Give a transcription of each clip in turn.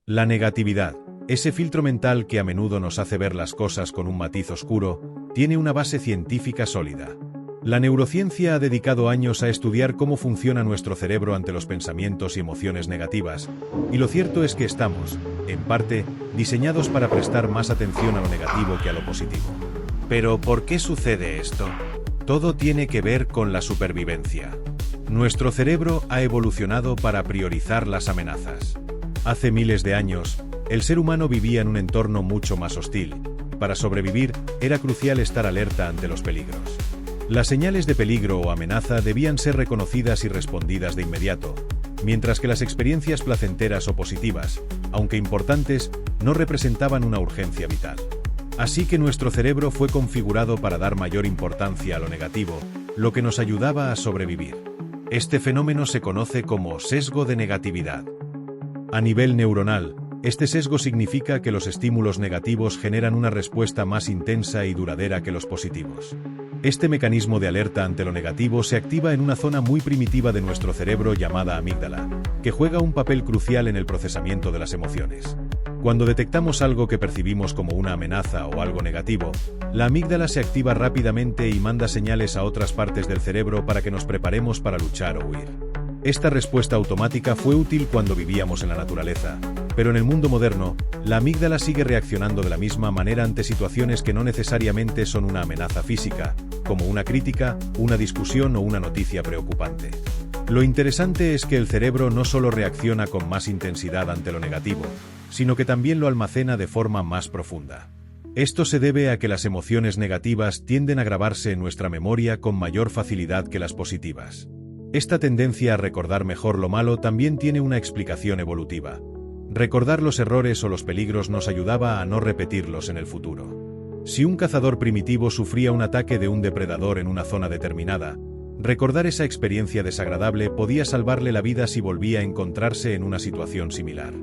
La negatividad, ese filtro mental que a menudo nos hace ver las cosas con un matiz oscuro, tiene una base científica sólida. La neurociencia ha dedicado años a estudiar cómo funciona nuestro cerebro ante los pensamientos y emociones negativas, y lo cierto es que estamos, en parte, diseñados para prestar más atención a lo negativo que a lo positivo. Pero, ¿por qué sucede esto? Todo tiene que ver con la supervivencia. Nuestro cerebro ha evolucionado para priorizar las amenazas. Hace miles de años, el ser humano vivía en un entorno mucho más hostil. Para sobrevivir, era crucial estar alerta ante los peligros. Las señales de peligro o amenaza debían ser reconocidas y respondidas de inmediato, mientras que las experiencias placenteras o positivas, aunque importantes, no representaban una urgencia vital. Así que nuestro cerebro fue configurado para dar mayor importancia a lo negativo, lo que nos ayudaba a sobrevivir. Este fenómeno se conoce como sesgo de negatividad. A nivel neuronal, este sesgo significa que los estímulos negativos generan una respuesta más intensa y duradera que los positivos. Este mecanismo de alerta ante lo negativo se activa en una zona muy primitiva de nuestro cerebro llamada amígdala, que juega un papel crucial en el procesamiento de las emociones. Cuando detectamos algo que percibimos como una amenaza o algo negativo, la amígdala se activa rápidamente y manda señales a otras partes del cerebro para que nos preparemos para luchar o huir. Esta respuesta automática fue útil cuando vivíamos en la naturaleza, pero en el mundo moderno, la amígdala sigue reaccionando de la misma manera ante situaciones que no necesariamente son una amenaza física, como una crítica, una discusión o una noticia preocupante. Lo interesante es que el cerebro no solo reacciona con más intensidad ante lo negativo, sino que también lo almacena de forma más profunda. Esto se debe a que las emociones negativas tienden a grabarse en nuestra memoria con mayor facilidad que las positivas. Esta tendencia a recordar mejor lo malo también tiene una explicación evolutiva. Recordar los errores o los peligros nos ayudaba a no repetirlos en el futuro. Si un cazador primitivo sufría un ataque de un depredador en una zona determinada, recordar esa experiencia desagradable podía salvarle la vida si volvía a encontrarse en una situación similar.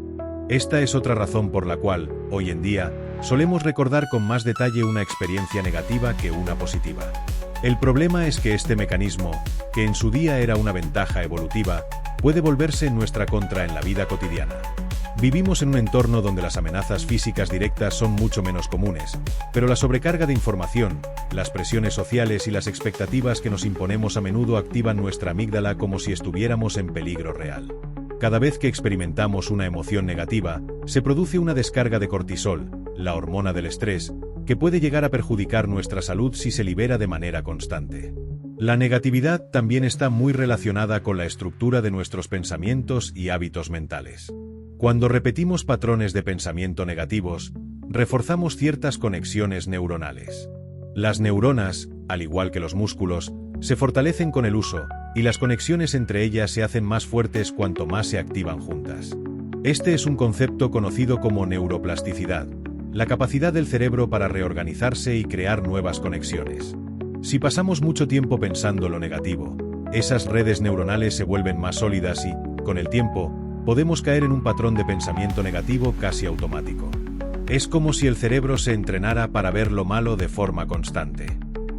Esta es otra razón por la cual, hoy en día, solemos recordar con más detalle una experiencia negativa que una positiva. El problema es que este mecanismo, que en su día era una ventaja evolutiva, puede volverse en nuestra contra en la vida cotidiana. Vivimos en un entorno donde las amenazas físicas directas son mucho menos comunes, pero la sobrecarga de información, las presiones sociales y las expectativas que nos imponemos a menudo activan nuestra amígdala como si estuviéramos en peligro real. Cada vez que experimentamos una emoción negativa, se produce una descarga de cortisol, la hormona del estrés, que puede llegar a perjudicar nuestra salud si se libera de manera constante. La negatividad también está muy relacionada con la estructura de nuestros pensamientos y hábitos mentales. Cuando repetimos patrones de pensamiento negativos, reforzamos ciertas conexiones neuronales. Las neuronas, al igual que los músculos, se fortalecen con el uso, y las conexiones entre ellas se hacen más fuertes cuanto más se activan juntas. Este es un concepto conocido como neuroplasticidad, la capacidad del cerebro para reorganizarse y crear nuevas conexiones. Si pasamos mucho tiempo pensando lo negativo, esas redes neuronales se vuelven más sólidas y, con el tiempo, podemos caer en un patrón de pensamiento negativo casi automático. Es como si el cerebro se entrenara para ver lo malo de forma constante.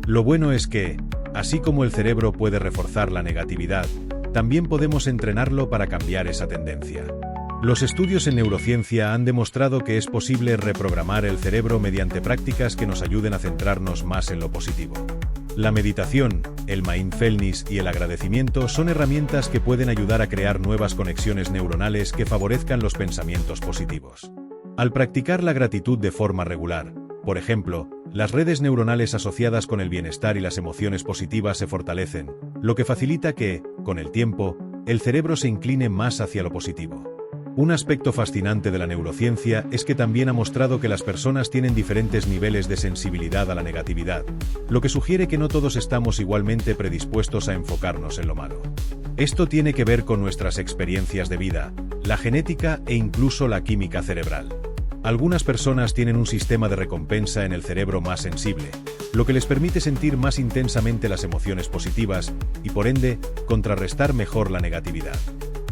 Lo bueno es que, así como el cerebro puede reforzar la negatividad, también podemos entrenarlo para cambiar esa tendencia. Los estudios en neurociencia han demostrado que es posible reprogramar el cerebro mediante prácticas que nos ayuden a centrarnos más en lo positivo. La meditación, el mindfulness y el agradecimiento son herramientas que pueden ayudar a crear nuevas conexiones neuronales que favorezcan los pensamientos positivos. Al practicar la gratitud de forma regular, por ejemplo, las redes neuronales asociadas con el bienestar y las emociones positivas se fortalecen, lo que facilita que, con el tiempo, el cerebro se incline más hacia lo positivo. Un aspecto fascinante de la neurociencia es que también ha mostrado que las personas tienen diferentes niveles de sensibilidad a la negatividad, lo que sugiere que no todos estamos igualmente predispuestos a enfocarnos en lo malo. Esto tiene que ver con nuestras experiencias de vida, la genética e incluso la química cerebral. Algunas personas tienen un sistema de recompensa en el cerebro más sensible, lo que les permite sentir más intensamente las emociones positivas y, por ende, contrarrestar mejor la negatividad.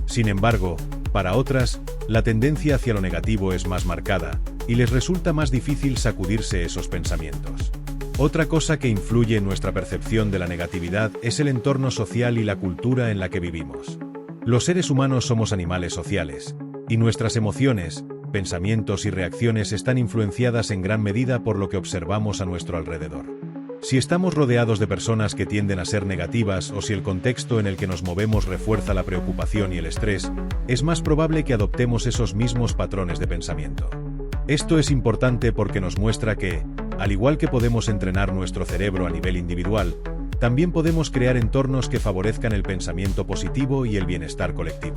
Sin embargo, para otras, la tendencia hacia lo negativo es más marcada, y les resulta más difícil sacudirse esos pensamientos. Otra cosa que influye en nuestra percepción de la negatividad es el entorno social y la cultura en la que vivimos. Los seres humanos somos animales sociales, y nuestras emociones, pensamientos y reacciones están influenciadas en gran medida por lo que observamos a nuestro alrededor. Si estamos rodeados de personas que tienden a ser negativas o si el contexto en el que nos movemos refuerza la preocupación y el estrés, es más probable que adoptemos esos mismos patrones de pensamiento. Esto es importante porque nos muestra que, al igual que podemos entrenar nuestro cerebro a nivel individual, también podemos crear entornos que favorezcan el pensamiento positivo y el bienestar colectivo.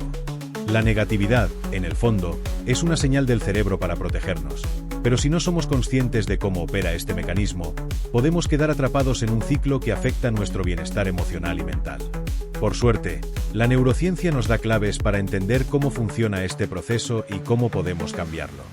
La negatividad, en el fondo, es una señal del cerebro para protegernos, pero si no somos conscientes de cómo opera este mecanismo, podemos quedar atrapados en un ciclo que afecta nuestro bienestar emocional y mental. Por suerte, la neurociencia nos da claves para entender cómo funciona este proceso y cómo podemos cambiarlo.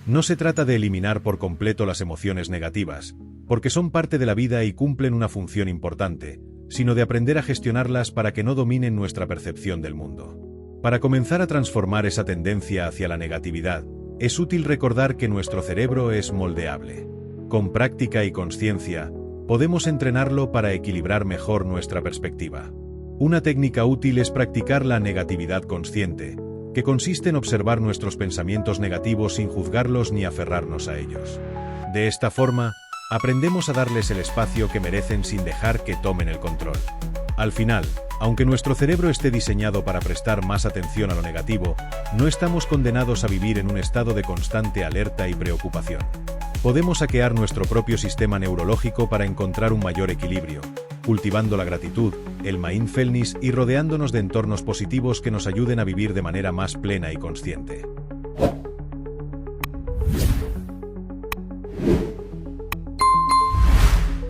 No se trata de eliminar por completo las emociones negativas, porque son parte de la vida y cumplen una función importante, sino de aprender a gestionarlas para que no dominen nuestra percepción del mundo. Para comenzar a transformar esa tendencia hacia la negatividad, es útil recordar que nuestro cerebro es moldeable. Con práctica y consciencia, podemos entrenarlo para equilibrar mejor nuestra perspectiva. Una técnica útil es practicar la negatividad consciente, que consiste en observar nuestros pensamientos negativos sin juzgarlos ni aferrarnos a ellos. De esta forma, aprendemos a darles el espacio que merecen sin dejar que tomen el control. Al final, aunque nuestro cerebro esté diseñado para prestar más atención a lo negativo, no estamos condenados a vivir en un estado de constante alerta y preocupación. Podemos hackear nuestro propio sistema neurológico para encontrar un mayor equilibrio, cultivando la gratitud, el mindfulness y rodeándonos de entornos positivos que nos ayuden a vivir de manera más plena y consciente.